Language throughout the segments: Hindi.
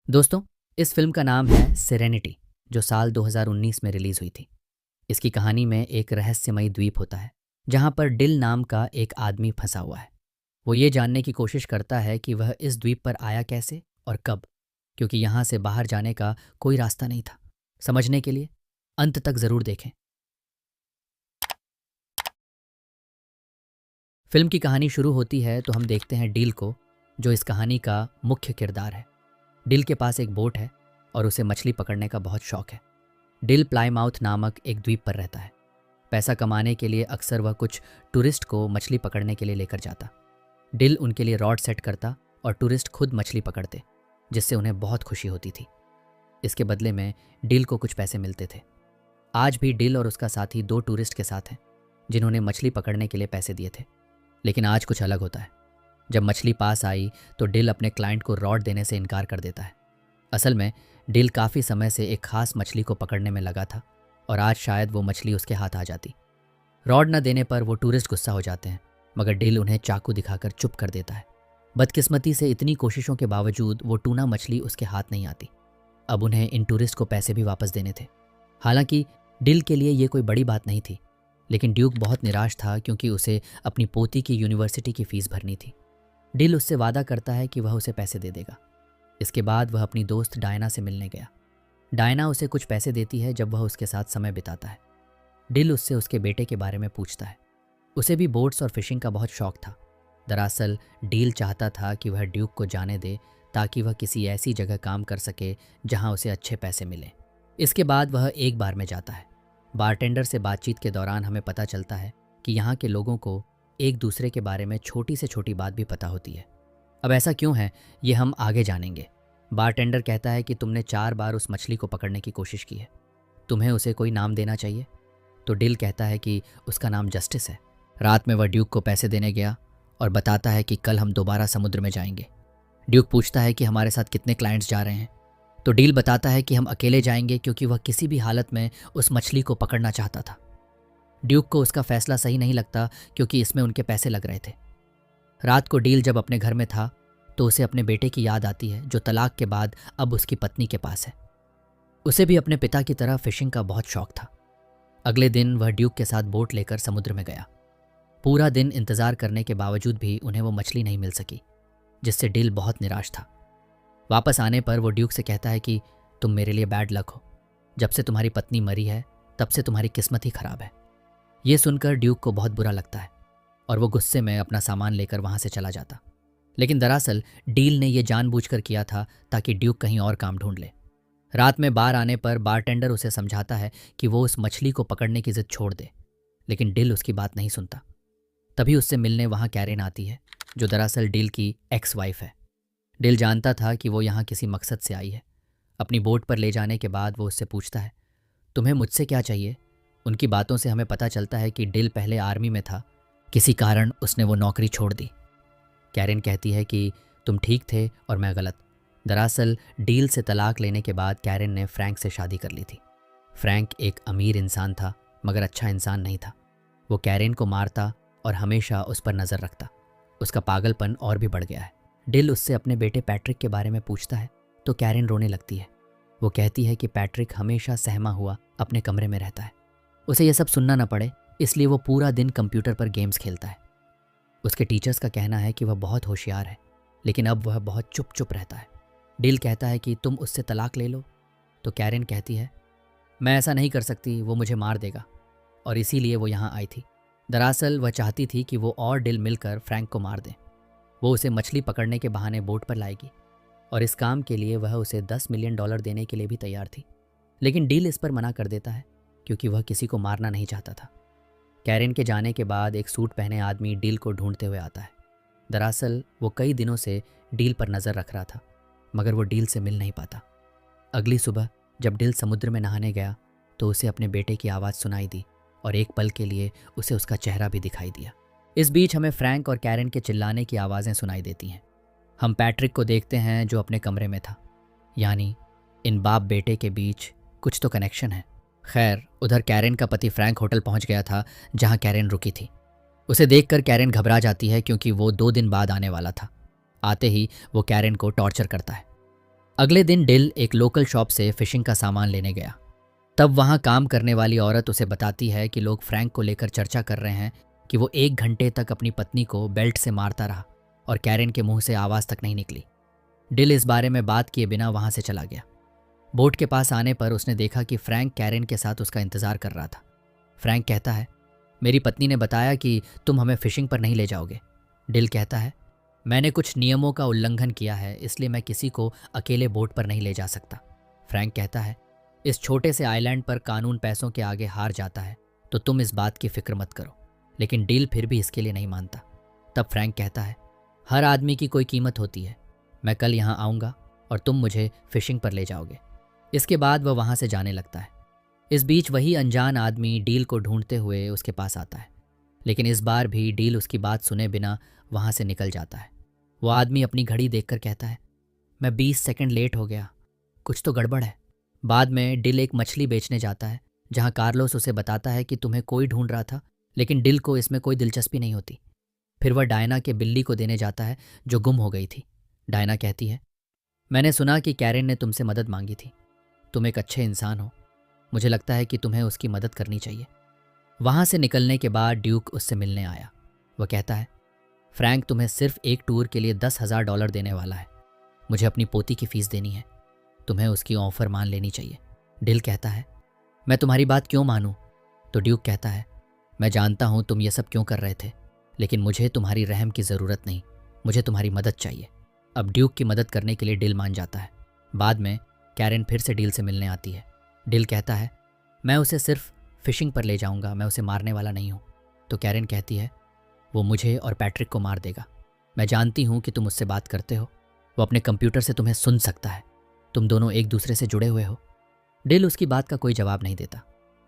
दोस्तों, इस फिल्म का नाम है सेरेनिटी, जो साल 2019 में रिलीज हुई थी। इसकी कहानी में एक रहस्यमयी द्वीप होता है जहां पर डिल नाम का एक आदमी फंसा हुआ है। वो ये जानने की कोशिश करता है कि वह इस द्वीप पर आया कैसे और कब, क्योंकि यहाँ से बाहर जाने का कोई रास्ता नहीं था। समझने के लिए अंत तक जरूर देखें। फिल्म की कहानी शुरू होती है तो हम देखते हैं डील को, जो इस कहानी का मुख्य किरदार है। डिल के पास एक बोट है और उसे मछली पकड़ने का बहुत शौक है। डिल प्लाईमाउथ नामक एक द्वीप पर रहता है। पैसा कमाने के लिए अक्सर वह कुछ टूरिस्ट को मछली पकड़ने के लिए लेकर जाता। डिल उनके लिए रॉड सेट करता और टूरिस्ट खुद मछली पकड़ते, जिससे उन्हें बहुत खुशी होती थी। इसके बदले में डिल को कुछ पैसे मिलते थे। आज भी डिल और उसका साथी दो टूरिस्ट के साथ हैं जिन्होंने मछली पकड़ने के लिए पैसे दिए थे। लेकिन आज कुछ अलग होता है। जब मछली पास आई तो डिल अपने क्लाइंट को रॉड देने से इनकार कर देता है। असल में डिल काफ़ी समय से एक खास मछली को पकड़ने में लगा था और आज शायद वो मछली उसके हाथ आ जाती। रॉड न देने पर वो टूरिस्ट गुस्सा हो जाते हैं, मगर डिल उन्हें चाकू दिखाकर चुप कर देता है। बदकिस्मती से इतनी कोशिशों के बावजूद वो टूना मछली उसके हाथ नहीं आती। अब उन्हें इन टूरिस्ट को पैसे भी वापस देने थे। हालांकि डिल के लिए ये कोई बड़ी बात नहीं थी, लेकिन ड्यूक बहुत निराश था क्योंकि उसे अपनी पोती की यूनिवर्सिटी की फीस भरनी थी। डिल उससे वादा करता है कि वह उसे पैसे दे देगा। इसके बाद वह अपनी दोस्त डायना से मिलने गया। डायना उसे कुछ पैसे देती है जब वह उसके साथ समय बिताता है। डिल उससे उसके बेटे के बारे में पूछता है। उसे भी बोट्स और फिशिंग का बहुत शौक था। दरअसल डील चाहता था कि वह ड्यूक को जाने दे ताकि वह किसी ऐसी जगह काम कर सके जहां उसे अच्छे पैसे मिलें। इसके बाद वह एक बार में जाता है। बारटेंडर से बातचीत के दौरान हमें पता चलता है कि यहाँ के लोगों को एक दूसरे के बारे में छोटी से छोटी बात भी पता होती है। अब ऐसा क्यों है, ये हम आगे जानेंगे। बारटेंडर कहता है कि तुमने 4 बार उस मछली को पकड़ने की कोशिश की है, तुम्हें उसे कोई नाम देना चाहिए। तो डिल कहता है कि उसका नाम जस्टिस है। रात में वह ड्यूक को पैसे देने गया और बताता है कि कल हम दोबारा समुद्र में जाएंगे। ड्यूक पूछता है कि हमारे साथ कितने क्लाइंट्स जा रहे हैं, तो डील बताता है कि हम अकेले जाएंगे क्योंकि वह किसी भी हालत में उस मछली को पकड़ना चाहता था। ड्यूक को उसका फैसला सही नहीं लगता क्योंकि इसमें उनके पैसे लग रहे थे। रात को डील जब अपने घर में था तो उसे अपने बेटे की याद आती है, जो तलाक के बाद अब उसकी पत्नी के पास है। उसे भी अपने पिता की तरह फिशिंग का बहुत शौक था। अगले दिन वह ड्यूक के साथ बोट लेकर समुद्र में गया। पूरा दिन इंतजार करने के बावजूद भी उन्हें वो मछली नहीं मिल सकी, जिससे डील बहुत निराश था। वापस आने पर वो ड्यूक से कहता है कि तुम मेरे लिए बैड लक हो। जब से तुम्हारी पत्नी मरी है तब से तुम्हारी किस्मत ही खराब है। ये सुनकर ड्यूक को बहुत बुरा लगता है और वो गुस्से में अपना सामान लेकर वहां से चला जाता। लेकिन दरअसल डील ने यह जानबूझकर किया था ताकि ड्यूक कहीं और काम ढूंढ ले। रात में बार आने पर बारटेंडर उसे समझाता है कि वो उस मछली को पकड़ने की जिद छोड़ दे, लेकिन डिल उसकी बात नहीं सुनता। तभी उससे मिलने वहां कैरेन आती है, जो दरअसल डिल की एक्स वाइफ है। डिल जानता था कि वो यहाँ किसी मकसद से आई है। अपनी बोट पर ले जाने के बाद वो उससे पूछता है, तुम्हें मुझसे क्या चाहिए। उनकी बातों से हमें पता चलता है कि डिल पहले आर्मी में था, किसी कारण उसने वो नौकरी छोड़ दी। कैरेन कहती है कि तुम ठीक थे और मैं गलत। दरअसल डील से तलाक लेने के बाद कैरेन ने फ्रैंक से शादी कर ली थी। फ्रैंक एक अमीर इंसान था, मगर अच्छा इंसान नहीं था। वो कैरेन को मारता और हमेशा उस पर नज़र रखता। उसका पागलपन और भी बढ़ गया है। डिल उससे अपने बेटे पैट्रिक के बारे में पूछता है तो कैरेन रोने लगती है। वो कहती है कि पैट्रिक हमेशा सहमा हुआ अपने कमरे में रहता है। उसे यह सब सुनना न पड़े इसलिए वो पूरा दिन कंप्यूटर पर गेम्स खेलता है। उसके टीचर्स का कहना है कि वह बहुत होशियार है, लेकिन अब वह बहुत चुप चुप रहता है। डिल कहता है कि तुम उससे तलाक ले लो, तो कैरेन कहती है मैं ऐसा नहीं कर सकती, वो मुझे मार देगा, और इसीलिए वो यहाँ आई थी। दरअसल वह चाहती थी कि वो और डिल मिलकर फ्रैंक को मार दें। वो उसे मछली पकड़ने के बहाने बोट पर लाएगी और इस काम के लिए वह उसे $10 मिलियन देने के लिए भी तैयार थी। लेकिन डिल इस पर मना कर देता है क्योंकि वह किसी को मारना नहीं चाहता था। कैरेन के जाने के बाद एक सूट पहने आदमी डील को ढूंढते हुए आता है। दरअसल वो कई दिनों से डील पर नज़र रख रहा था, मगर वो डील से मिल नहीं पाता। अगली सुबह जब डील समुद्र में नहाने गया तो उसे अपने बेटे की आवाज़ सुनाई दी और एक पल के लिए उसे उसका चेहरा भी दिखाई दिया। इस बीच हमें फ्रैंक और कैरेन के चिल्लाने की आवाज़ें सुनाई देती हैं। हम पैट्रिक को देखते हैं जो अपने कमरे में था, यानी इन बाप बेटे के बीच कुछ तो कनेक्शन है। खैर, उधर कैरेन का पति फ्रैंक होटल पहुंच गया था जहां कैरेन रुकी थी। उसे देखकर कैरेन घबरा जाती है क्योंकि वो 2 दिन बाद आने वाला था। आते ही वो कैरेन को टॉर्चर करता है। अगले दिन डिल एक लोकल शॉप से फिशिंग का सामान लेने गया। तब वहाँ काम करने वाली औरत उसे बताती है कि लोग फ्रैंक को लेकर चर्चा कर रहे हैं कि वो 1 घंटे तक अपनी पत्नी को बेल्ट से मारता रहा और कैरेन के मुंह से आवाज़ तक नहीं निकली। डिल इस बारे में बात किए बिना वहाँ से चला गया। बोट के पास आने पर उसने देखा कि फ्रैंक कैरेन के साथ उसका इंतज़ार कर रहा था। फ्रैंक कहता है, मेरी पत्नी ने बताया कि तुम हमें फिशिंग पर नहीं ले जाओगे। डिल कहता है, मैंने कुछ नियमों का उल्लंघन किया है, इसलिए मैं किसी को अकेले बोट पर नहीं ले जा सकता। फ्रैंक कहता है, इस छोटे से आइलैंड पर कानून पैसों के आगे हार जाता है, तो तुम इस बात की फिक्र मत करो। लेकिन डिल फिर भी इसके लिए नहीं मानता। तब फ्रैंक कहता है, हर आदमी की कोई कीमत होती है। मैं कल यहाँ आऊँगा और तुम मुझे फिशिंग पर ले जाओगे। इसके बाद वह वहाँ से जाने लगता है। इस बीच वही अनजान आदमी डील को ढूंढते हुए उसके पास आता है, लेकिन इस बार भी डील उसकी बात सुने बिना वहाँ से निकल जाता है। वो आदमी अपनी घड़ी देखकर कहता है, मैं 20 सेकंड लेट हो गया, कुछ तो गड़बड़ है। बाद में डिल एक मछली बेचने जाता है, जहाँ कार्लोस उसे बताता है कि तुम्हें कोई ढूंढ रहा था, लेकिन डिल को इसमें कोई दिलचस्पी नहीं होती। फिर वह डायना के बिल्ली को देने जाता है जो गुम हो गई थी। डायना कहती है, मैंने सुना कि कैरेन ने तुमसे मदद मांगी थी। तुम एक अच्छे इंसान हो, मुझे लगता है कि तुम्हें उसकी मदद करनी चाहिए। वहाँ से निकलने के बाद ड्यूक उससे मिलने आया। वह कहता है, फ्रैंक तुम्हें सिर्फ एक टूर के लिए $10,000 देने वाला है। मुझे अपनी पोती की फीस देनी है, तुम्हें उसकी ऑफर मान लेनी चाहिए। डिल कहता है, मैं तुम्हारी बात क्यों मानूं? तो ड्यूक कहता है, मैं जानता हूँ तुम ये सब क्यों कर रहे थे, लेकिन मुझे तुम्हारी रहम की ज़रूरत नहीं, मुझे तुम्हारी मदद चाहिए। अब ड्यूक की मदद करने के लिए डिल मान जाता है। बाद में कैरेन फिर से डिल से मिलने आती है। डिल कहता है, मैं उसे सिर्फ फिशिंग पर ले जाऊंगा, मैं उसे मारने वाला नहीं हूँ। तो कैरेन कहती है, वो मुझे और पैट्रिक को मार देगा। मैं जानती हूँ कि तुम उससे बात करते हो, वो अपने कंप्यूटर से तुम्हें सुन सकता है, तुम दोनों एक दूसरे से जुड़े हुए हो। डिल उसकी बात का कोई जवाब नहीं देता।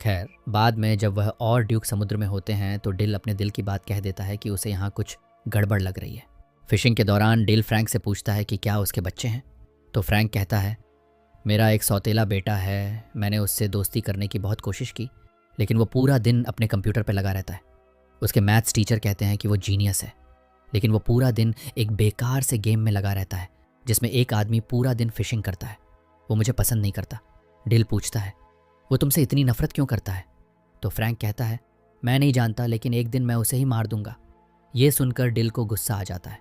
खैर, बाद में जब वह और ड्यूक समुद्र में होते हैं तो डिल अपने दिल की बात कह देता है कि उसे यहाँ कुछ गड़बड़ लग रही है। फिशिंग के दौरान डिल फ्रैंक से पूछता है कि क्या उसके बच्चे हैं। तो फ्रैंक कहता है, मेरा एक सौतेला बेटा है, मैंने उससे दोस्ती करने की बहुत कोशिश की, लेकिन वो पूरा दिन अपने कंप्यूटर पर लगा रहता है। उसके मैथ्स टीचर कहते हैं कि वो जीनियस है, लेकिन वो पूरा दिन एक बेकार से गेम में लगा रहता है जिसमें एक आदमी पूरा दिन फिशिंग करता है। वो मुझे पसंद नहीं करता। डिल पूछता है, वो तुमसे इतनी नफरत क्यों करता है? तो फ्रैंक कहता है, मैं नहीं जानता, लेकिन एक दिन मैं उसे ही मार दूंगा। ये सुनकर डिल को गुस्सा आ जाता है,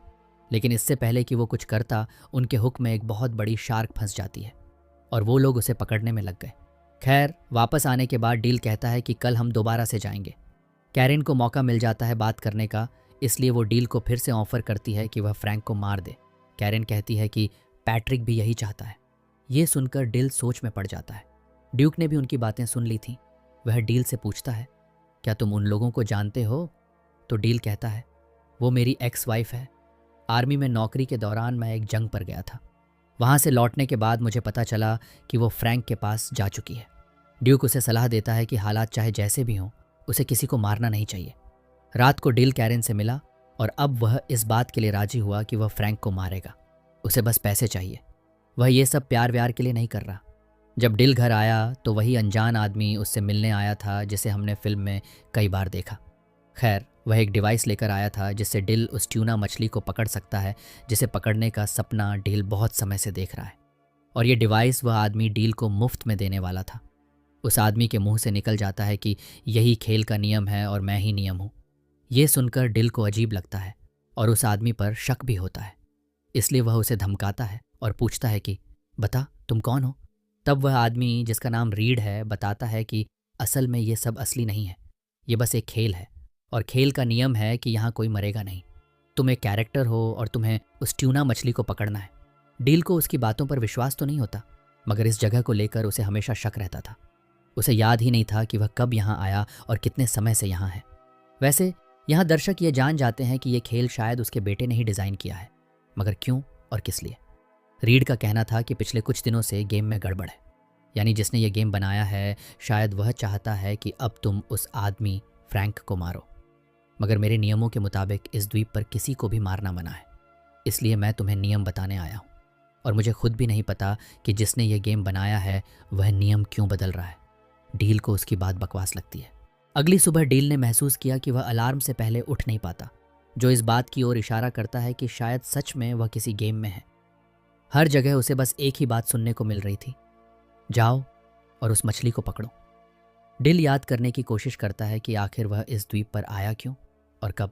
लेकिन इससे पहले कि वो कुछ करता, उनके हुक में एक बहुत बड़ी शार्क फंस जाती है और वो लोग उसे पकड़ने में लग गए। खैर, वापस आने के बाद डिल कहता है कि कल हम दोबारा से जाएंगे। कैरेन को मौका मिल जाता है बात करने का, इसलिए वो डील को फिर से ऑफर करती है कि वह फ्रैंक को मार दे। कैरेन कहती है कि पैट्रिक भी यही चाहता है। ये सुनकर डिल सोच में पड़ जाता है। ड्यूक ने भी उनकी बातें सुन ली थीं। वह डील से पूछता है, क्या तुम उन लोगों को जानते हो? तो डील कहता है, वो मेरी एक्स वाइफ है। आर्मी में नौकरी के दौरान मैं एक जंग पर गया था। वहाँ से लौटने के बाद मुझे पता चला कि वो फ्रैंक के पास जा चुकी है। ड्यूक उसे सलाह देता है कि हालात चाहे जैसे भी हों, उसे किसी को मारना नहीं चाहिए। रात को डिल कैरेन से मिला और अब वह इस बात के लिए राजी हुआ कि वह फ्रैंक को मारेगा। उसे बस पैसे चाहिए। वह ये सब प्यार व्यार के लिए नहीं कर रहा। जब डिल घर आया तो वही अनजान आदमी उससे मिलने आया था जिसे हमने फिल्म में कई बार देखा। खैर, वह एक डिवाइस लेकर आया था जिससे डिल उस ट्यूना मछली को पकड़ सकता है जिसे पकड़ने का सपना डिल बहुत समय से देख रहा है। और ये डिवाइस वह आदमी डील को मुफ्त में देने वाला था। उस आदमी के मुंह से निकल जाता है कि यही खेल का नियम है और मैं ही नियम हूँ। ये सुनकर डिल को अजीब लगता है और उस आदमी पर शक भी होता है, इसलिए वह उसे धमकाता है और पूछता है कि बता, तुम कौन हो? तब वह आदमी, जिसका नाम रीड है, बताता है कि असल में ये सब असली नहीं है, ये बस एक खेल है और खेल का नियम है कि यहाँ कोई मरेगा नहीं। तुम एक कैरेक्टर हो और तुम्हें उस ट्यूना मछली को पकड़ना है। डील को उसकी बातों पर विश्वास तो नहीं होता, मगर इस जगह को लेकर उसे हमेशा शक रहता था। उसे याद ही नहीं था कि वह कब यहाँ आया और कितने समय से यहाँ है। वैसे यहाँ दर्शक ये जान जाते हैं कि ये खेल शायद उसके बेटे ने ही डिज़ाइन किया है, मगर क्यों और किस लिए? रीड का कहना था कि पिछले कुछ दिनों से गेम में गड़बड़ है, यानी जिसने ये गेम बनाया है शायद वह चाहता है कि अब तुम उस आदमी फ्रैंक को मारो, मगर मेरे नियमों के मुताबिक इस द्वीप पर किसी को भी मारना मना है। इसलिए मैं तुम्हें नियम बताने आया हूँ और मुझे खुद भी नहीं पता कि जिसने ये गेम बनाया है वह नियम क्यों बदल रहा है। डील को उसकी बात बकवास लगती है। अगली सुबह डील ने महसूस किया कि वह अलार्म से पहले उठ नहीं पाता, जो इस बात की ओर इशारा करता है कि शायद सच में वह किसी गेम में है। हर जगह उसे बस एक ही बात सुनने को मिल रही थी, जाओ और उस मछली को पकड़ो। डिल याद करने की कोशिश करता है कि आखिर वह इस द्वीप पर आया क्यों और कब,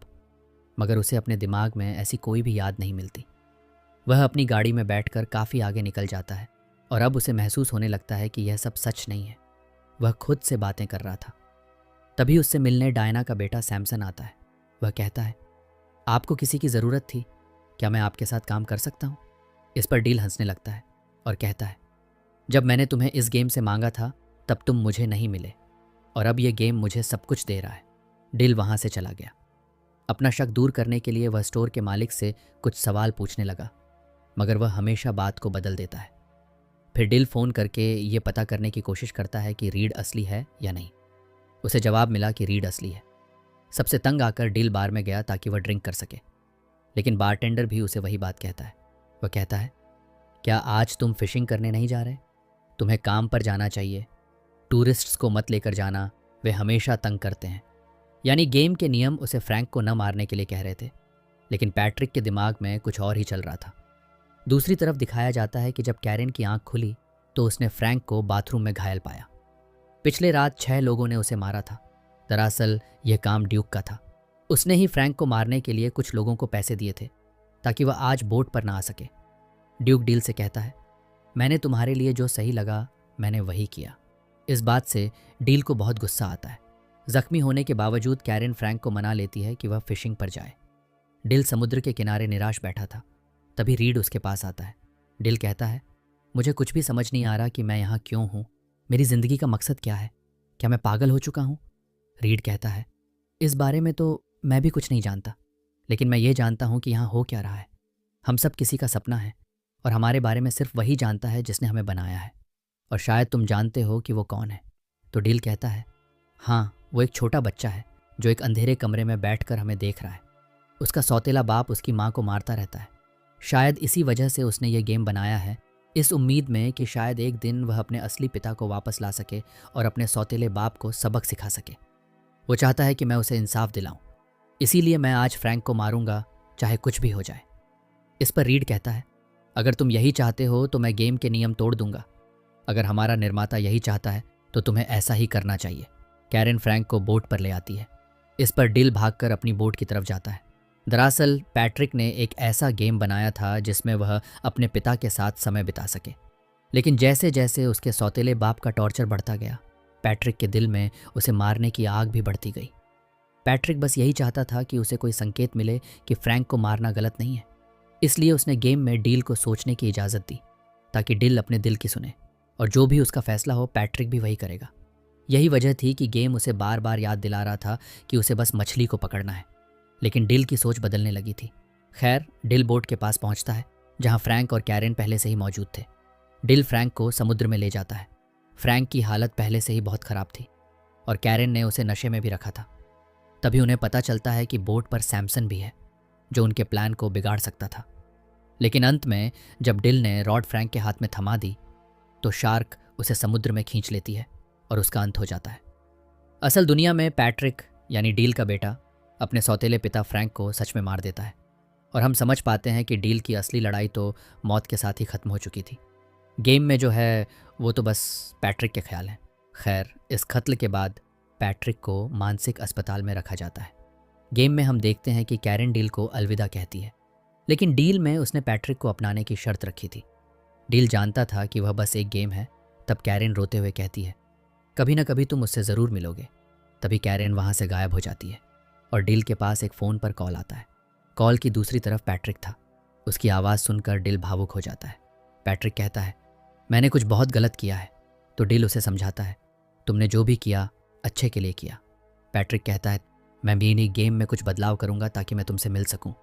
मगर उसे अपने दिमाग में ऐसी कोई भी याद नहीं मिलती। वह अपनी गाड़ी में बैठकर काफ़ी आगे निकल जाता है और अब उसे महसूस होने लगता है कि यह सब सच नहीं है। वह खुद से बातें कर रहा था। तभी उससे मिलने डायना का बेटा सैमसन आता है। वह कहता है, आपको किसी की ज़रूरत थी, क्या मैं आपके साथ काम कर सकता हूँ? इस पर डील हंसने लगता है और कहता है, जब मैंने तुम्हें इस गेम से मांगा था तब तुम मुझे नहीं मिले और अब यह गेम मुझे सब कुछ दे रहा है। डिल वहाँ से चला गया। अपना शक दूर करने के लिए वह स्टोर के मालिक से कुछ सवाल पूछने लगा, मगर वह हमेशा बात को बदल देता है। फिर डिल फ़ोन करके ये पता करने की कोशिश करता है कि रीड असली है या नहीं। उसे जवाब मिला कि रीड असली है। सबसे तंग आकर डिल बार में गया ताकि वह ड्रिंक कर सके, लेकिन बारटेंडर भी उसे वही बात कहता है। वह कहता है, क्या आज तुम फिशिंग करने नहीं जा रहे? तुम्हें काम पर जाना चाहिए। टूरिस्ट्स को मत लेकर जाना, वे हमेशा तंग करते हैं। यानी गेम के नियम उसे फ्रैंक को न मारने के लिए कह रहे थे, लेकिन पैट्रिक के दिमाग में कुछ और ही चल रहा था। दूसरी तरफ दिखाया जाता है कि जब कैरेन की आंख खुली तो उसने फ्रैंक को बाथरूम में घायल पाया। पिछले रात 6 लोगों ने उसे मारा था। दरअसल यह काम ड्यूक का था। उसने ही फ्रैंक को मारने के लिए कुछ लोगों को पैसे दिए थे ताकि वह आज बोट पर ना आ सके। ड्यूक डील से कहता है, मैंने तुम्हारे लिए जो सही लगा मैंने वही किया। इस बात से डील को बहुत गुस्सा आता है। जख्मी होने के बावजूद कैरेन फ्रैंक को मना लेती है कि वह फिशिंग पर जाए। डिल समुद्र के किनारे निराश बैठा था। तभी रीड उसके पास आता है। डिल कहता है, मुझे कुछ भी समझ नहीं आ रहा कि मैं यहाँ क्यों हूँ। मेरी ज़िंदगी का मकसद क्या है? क्या मैं पागल हो चुका हूँ? रीड कहता है, इस बारे में तो मैं भी कुछ नहीं जानता, लेकिन मैं ये जानता हूँ कि यहाँ हो क्या रहा है। हम सब किसी का सपना है और हमारे बारे में सिर्फ वही जानता है जिसने हमें बनाया है, और शायद तुम जानते हो कि वो कौन है। तो डील कहता है, हाँ, वो एक छोटा बच्चा है जो एक अंधेरे कमरे में बैठकर हमें देख रहा है। उसका सौतेला बाप उसकी माँ को मारता रहता है। शायद इसी वजह से उसने ये गेम बनाया है, इस उम्मीद में कि शायद एक दिन वह अपने असली पिता को वापस ला सके और अपने सौतेले बाप को सबक सिखा सके। वो चाहता है कि मैं उसे इंसाफ दिलाऊं, इसीलिए मैं आज फ्रैंक को मारूंगा, चाहे कुछ भी हो जाए। इस पर रीड कहता है, अगर तुम यही चाहते हो तो मैं गेम के नियम तोड़ दूंगा। अगर हमारा निर्माता यही चाहता है तो तुम्हें ऐसा ही करना चाहिए। कैरेन फ्रैंक को बोट पर ले आती है। इस पर डिल भागकर अपनी बोट की तरफ जाता है। दरअसल पैट्रिक ने एक ऐसा गेम बनाया था जिसमें वह अपने पिता के साथ समय बिता सके, लेकिन जैसे जैसे उसके सौतेले बाप का टॉर्चर बढ़ता गया, पैट्रिक के दिल में उसे मारने की आग भी बढ़ती गई। पैट्रिक बस यही चाहता था कि उसे कोई संकेत मिले कि फ्रैंक को मारना गलत नहीं है। इसलिए उसने गेम में डील को सोचने की इजाज़त दी ताकि डिल अपने दिल की सुने, और जो भी उसका फैसला हो पैट्रिक भी वही करेगा। यही वजह थी कि गेम उसे बार बार याद दिला रहा था कि उसे बस मछली को पकड़ना है, लेकिन डिल की सोच बदलने लगी थी। खैर, डिल बोट के पास पहुंचता है जहां फ्रैंक और कैरेन पहले से ही मौजूद थे। डिल फ्रैंक को समुद्र में ले जाता है। फ्रैंक की हालत पहले से ही बहुत ख़राब थी और कैरेन ने उसे नशे में भी रखा था। तभी उन्हें पता चलता है कि बोट पर सैमसन भी है जो उनके प्लान को बिगाड़ सकता था। लेकिन अंत में जब डिल ने रॉड फ्रैंक के हाथ में थमा दी तो शार्क उसे समुद्र में खींच लेती है और उसका अंत हो जाता है। असल दुनिया में पैट्रिक यानी डील का बेटा अपने सौतेले पिता फ्रैंक को सच में मार देता है, और हम समझ पाते हैं कि डील की असली लड़ाई तो मौत के साथ ही ख़त्म हो चुकी थी। गेम में जो है वो तो बस पैट्रिक के ख्याल हैं। खैर, इस कत्ल के बाद पैट्रिक को मानसिक अस्पताल में रखा जाता है। गेम में हम देखते हैं कि कैरेन डील को अलविदा कहती है, लेकिन डील में उसने पैट्रिक को अपनाने की शर्त रखी थी। डील जानता था कि वह बस एक गेम है। तब कैरेन रोते हुए कहती है, कभी ना कभी तुम उससे ज़रूर मिलोगे। तभी कैरेन वहाँ से गायब हो जाती है और डील के पास एक फ़ोन पर कॉल आता है। कॉल की दूसरी तरफ पैट्रिक था। उसकी आवाज़ सुनकर डील भावुक हो जाता है। पैट्रिक कहता है, मैंने कुछ बहुत गलत किया है। तो डील उसे समझाता है, तुमने जो भी किया अच्छे के लिए किया। पैट्रिक कहता है, मैं मिनी गेम में कुछ बदलाव करूँगा ताकि मैं तुमसे मिल सकूँ।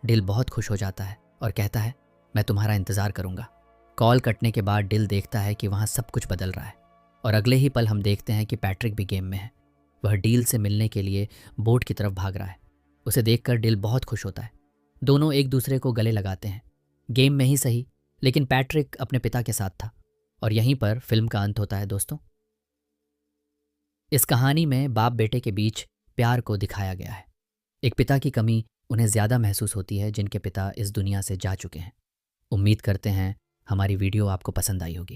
डील बहुत खुश हो जाता है और कहता है, मैं तुम्हारा इंतज़ार करूँगा। कॉल कटने के बाद डील देखता है कि वहाँ सब कुछ बदल रहा है, और अगले ही पल हम देखते हैं कि पैट्रिक भी गेम में है। वह डील से मिलने के लिए बोट की तरफ भाग रहा है। उसे देखकर डील बहुत खुश होता है। दोनों एक दूसरे को गले लगाते हैं। गेम में ही सही, लेकिन पैट्रिक अपने पिता के साथ था। और यहीं पर फिल्म का अंत होता है दोस्तों। इस कहानी में बाप बेटे के बीच प्यार को दिखाया गया है। एक पिता की कमी उन्हें ज़्यादा महसूस होती है जिनके पिता इस दुनिया से जा चुके हैं। उम्मीद करते हैं हमारी वीडियो आपको पसंद आई होगी।